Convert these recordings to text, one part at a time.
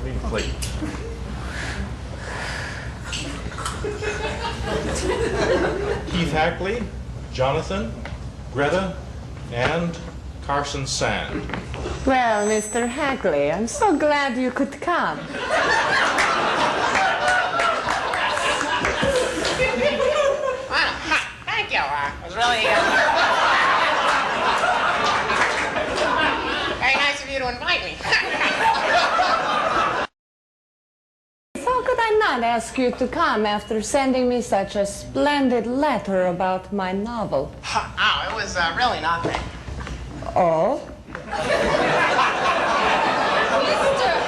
Read the plate. Keith Hackley, Jonathan, Greta, and Carson Sand. Well, Mr. Hackley, I'm so glad you could come. Well, thank you. It was really very nice of you to invite me. So could I not ask you to come after sending me such a splendid letter about my novel? Oh, it was really nothing. Oh? Mr.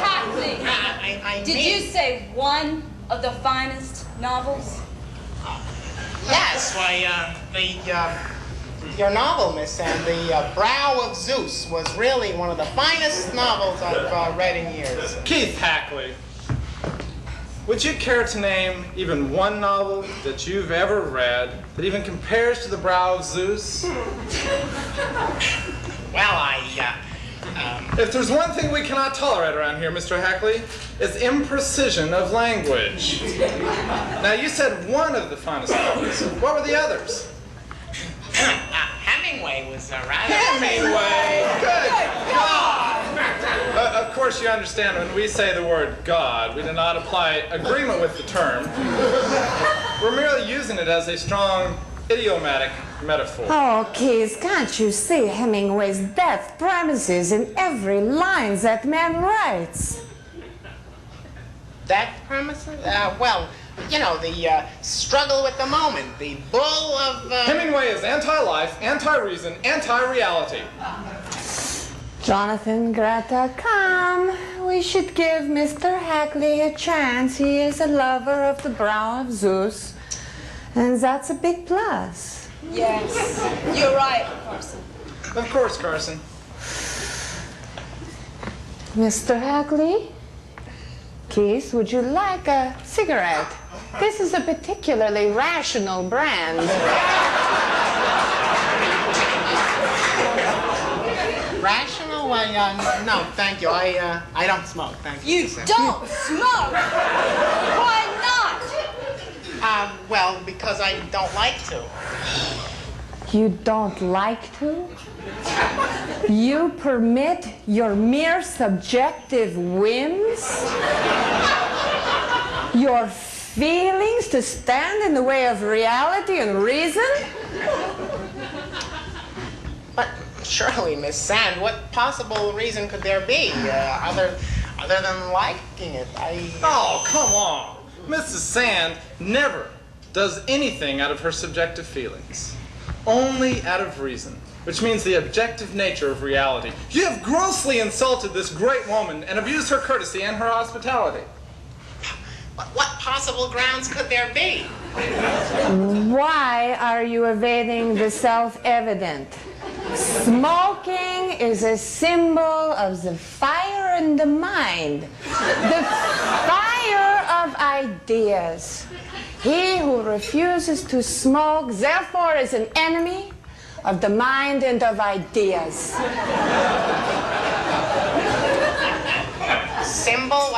Hackley, did mean, you say one of the finest novels? Yes, why, your novel, Miss Sand, The Brow of Zeus, was really one of the finest novels I've read in years. Keith Hackley, would you care to name even one novel that you've ever read that even compares to The Brow of Zeus? Well, If there's one thing we cannot tolerate around here, Mr. Hackley, it's imprecision of language. Now, you said one of the finest novels. What were the others? Hemingway was rather... Hemingway! Good God! Of course, you understand when we say the word God, we do not apply agreement with the term. We're merely using it as a strong idiomatic metaphor. Oh, Keith, can't you see Hemingway's death premises in every line that man writes? That premises? Well, you know, the struggle with the moment, the bull of... Hemingway is anti-life, anti-reason, anti-reality. Jonathan, Greta, come. We should give Mr. Hackley a chance. He is a lover of the brow of Zeus. And that's a big plus. Yes, you're right, Carson. Of course, Carson. Mr. Hackley? Keith, would you like a cigarette? This is a particularly rational brand. Rational? Why, no, thank you. I don't smoke, thank you. You don't smoke? Why not? Well, because I don't like to. You don't like to? You permit your mere subjective whims? Your feelings to stand in the way of reality and reason? But surely, Miss Sand, what possible reason could there be, other than liking it? Oh, come on. Mrs. Sand never does anything out of her subjective feelings. Only out of reason, which means the objective nature of reality. You have grossly insulted this great woman and abused her courtesy and her hospitality. But what possible grounds could there be? Why are you evading the self-evident? Smoking is a symbol of the fire in the mind, the fire of ideas. He who refuses to smoke, therefore, is an enemy of the mind and of ideas. Symbol?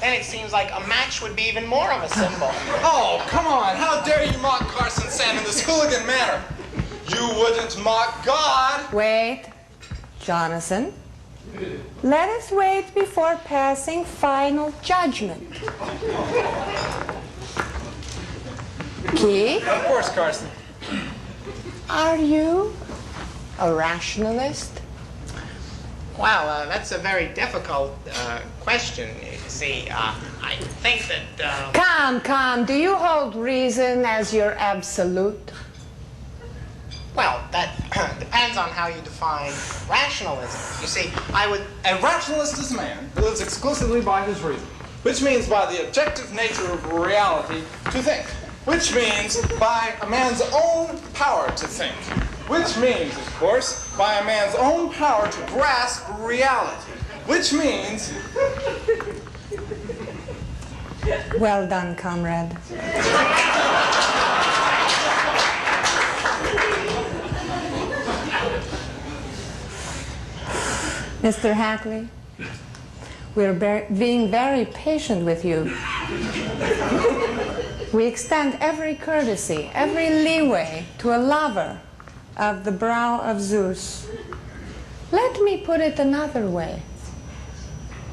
Then it seems like a match would be even more of a symbol. Oh, come on. How dare you mock Carson Sand in this hooligan manner? You wouldn't mock God. Wait, Jonathan. Let us wait before passing final judgment. Keith? Of course, Carson. Are you a rationalist? Well, that's a very difficult question. You see, I think that... Come. Do you hold reason as your absolute? Well, that depends on how you define rationalism. You see, A rationalist is a man who lives exclusively by his reason, which means by the objective nature of reality to think, which means by a man's own power to think, which means, of course, by a man's own power to grasp reality, which means... Well done, comrade. Mr. Hackley, We're being very patient with you. We extend every courtesy, every leeway to a lover of the brow of Zeus. Let me put it another way.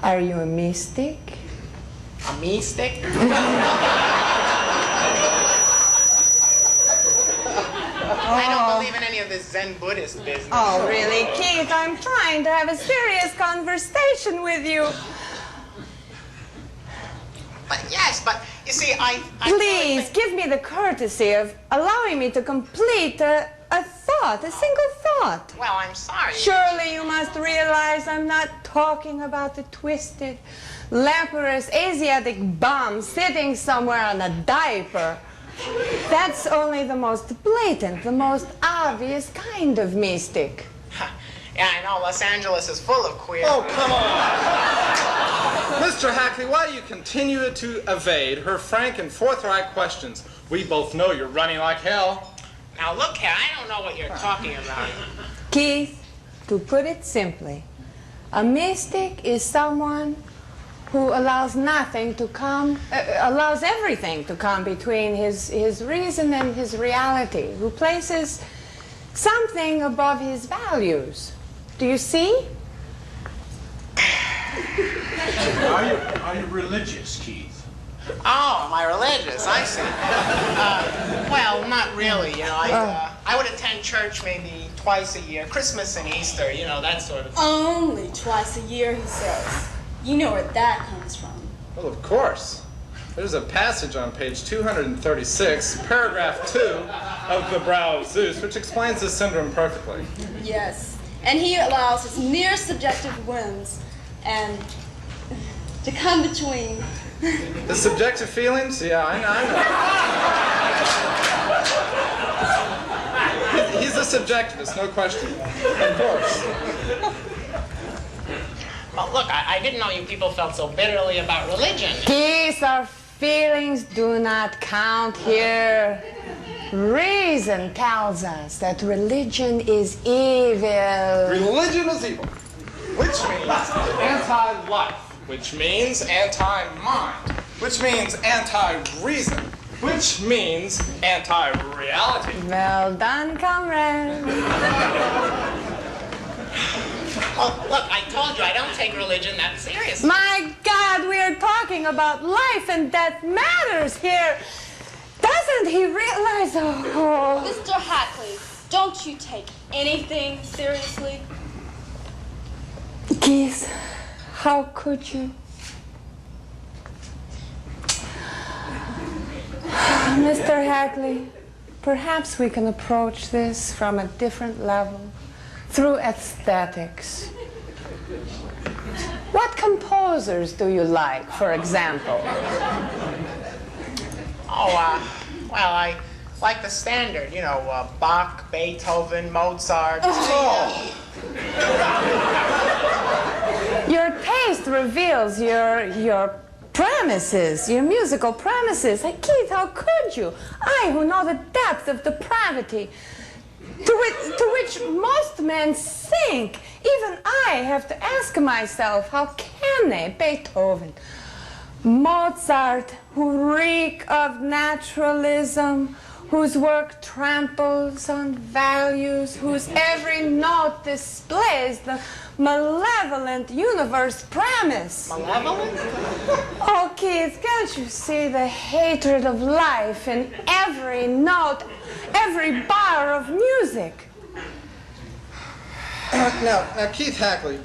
Are you a mystic? A mystic? I don't believe in any of this Zen Buddhist business. Oh, really, Keith? I'm trying to have a serious conversation with you. But yes, but you see, I Please, give me the courtesy of allowing me to complete a thought, a single thought. Well, I'm sorry. Surely you must realize I'm not talking about the twisted, leprous Asiatic bum sitting somewhere on a diaper. That's only the most blatant, the most obvious kind of mystic. Yeah, I know. Los Angeles is full of queer. Oh, come on. Mr. Hackley, why do you continue to evade her frank and forthright questions? We both know you're running like hell. Now look here, I don't know what you're talking about. Keith, to put it simply, a mystic is someone who allows nothing to come, allows everything to come between his reason and his reality, who places something above his values. Do you see? Are you religious, Keith? Oh, am I religious? I see. Well, not really. You know, I would attend church maybe twice a year, Christmas and Easter. You know, that sort of thing. Only twice a year, he says. You know where that comes from. Well, of course. There's a passage on page 236, paragraph 2 of The Brow of Zeus, which explains this syndrome perfectly. Yes. And he allows his mere subjective whims and to come between. The subjective feelings? Yeah, I know. He's a subjectivist, no question. Of course. Well, look, I didn't know you people felt so bitterly about religion. Keith, our feelings do not count here. Reason tells us that religion is evil. Religion is evil, which means anti-life, which means anti-mind, which means anti-reason, which means anti-reality. Well done, comrade. Oh, look, I told you I don't take religion that seriously. My God, we are talking about life and death matters here. Doesn't he realize? Oh. Mr. Hackley, don't you take anything seriously? Keith, how could you? Mr. Hackley, perhaps we can approach this from a different level, through aesthetics. What composers do you like, for example? Oh, well, I like the standard, you know, Bach, Beethoven, Mozart. Oh. Your taste reveals your premises, your musical premises. Hey, Keith, how could you? I, who know the depth of depravity to which most men sink, even I have to ask myself, how can they? Beethoven, Mozart, who reek of naturalism, whose work tramples on values, whose every note displays the malevolent universe premise. Malevolent? Oh, Keith, can't you see the hatred of life in every note, every bar of music? Now, Keith Hackley,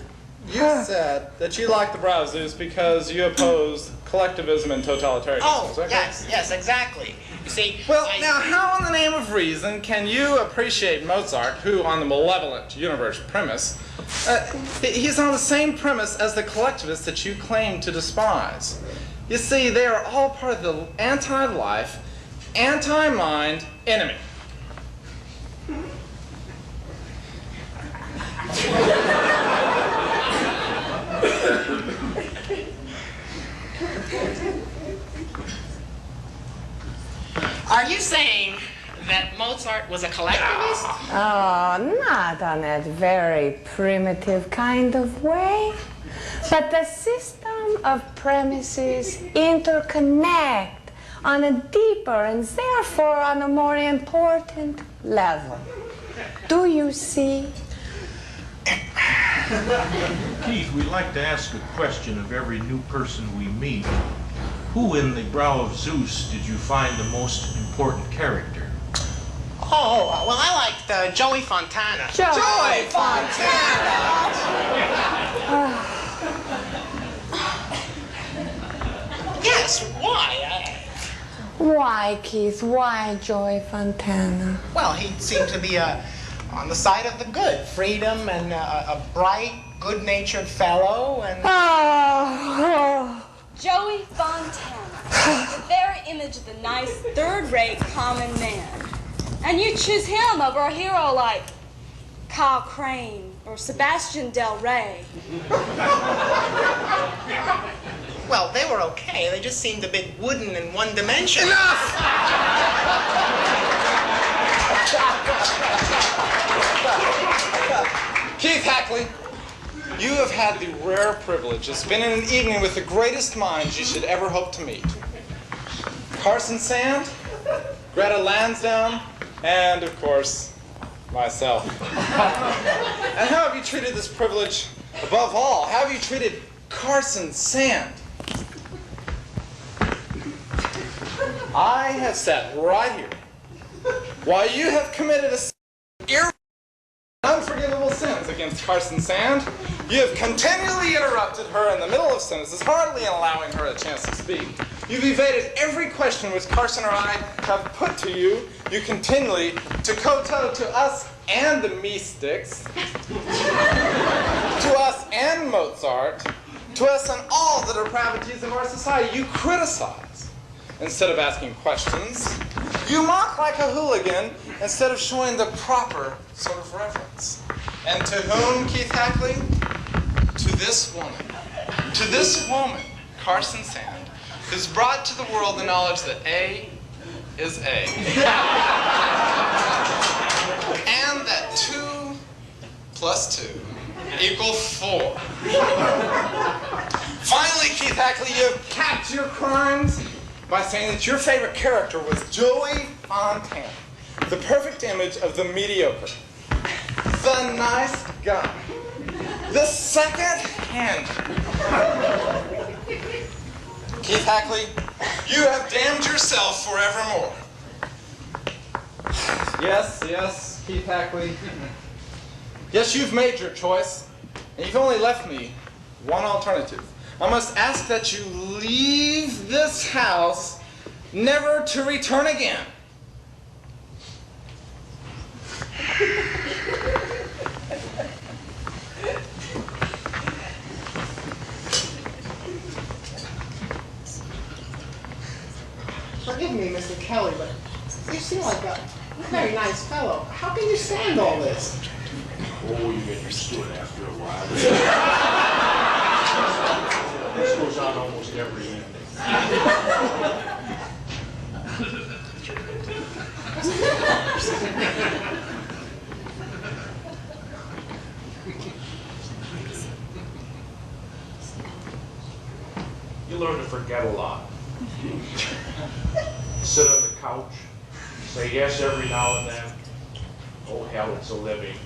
you said that you like The Brow of Zeus because you oppose collectivism and totalitarianism. Oh, is that correct? yes, exactly. You see, Well, now, how in the name of reason can you appreciate Mozart, who, on the malevolent universe premise, he's on the same premise as the collectivists that you claim to despise? You see, they are all part of the anti-life, anti-mind enemy. are you saying that Mozart was a collectivist? Oh, not on that very primitive kind of way. But the system of premises interconnect on a deeper and therefore on a more important level. Do you see? Keith, we like to ask a question of every new person we meet. Who in the Brow of Zeus did you find the most important character? Oh, well, I liked Joey Fontana. Joey Fontana! Yes, why? Why, Keith? Why Joey Fontana? Well, he seemed to be on the side of the good. Freedom and a bright, good-natured fellow and... Oh. Joey Fontana, the very image of the nice, third-rate common man. And you choose him over a hero like Kyle Crane or Sebastian Del Rey. Well, they were okay. They just seemed a bit wooden and one-dimensional. Enough! Keith Hackley, you have had the rare privilege of spending an evening with the greatest minds you should ever hope to meet. Carson Sand, Greta Lansdowne, and, of course, myself. And how have you treated this privilege above all? How have you treated Carson Sand? I have sat right here while you have committed unforgivable sins against Carson Sand. You have continually interrupted her in the middle of sentences, hardly allowing her a chance to speak. You've evaded every question which Carson or I have put to you. You continually to kowtow to us and the mystics, to us and Mozart, to us and all the depravities of our society. You criticize instead of asking questions. You mock like a hooligan instead of showing the proper sort of reverence. And to whom, Keith Hackley? To this woman. To this woman, Carson Sand, who's brought to the world the knowledge that A is A. And that 2 plus 2 equal 4. Finally, Keith Hackley, you have capped your crimes by saying that your favorite character was Joey Fontana, the perfect image of the mediocre, the nice guy, the second-hand. Keith Hackley, you have damned yourself forevermore. Yes, Keith Hackley. Yes, you've made your choice, and you've only left me one alternative. I must ask that you leave this house, never to return again. Forgive me, Mr. Kelly, but you seem like a very nice fellow. How can you stand all this? Oh, you get used to it after a while. This goes on almost every evening. You learn to forget a lot. Sit on the couch, say yes every now and then. Oh hell, it's a living.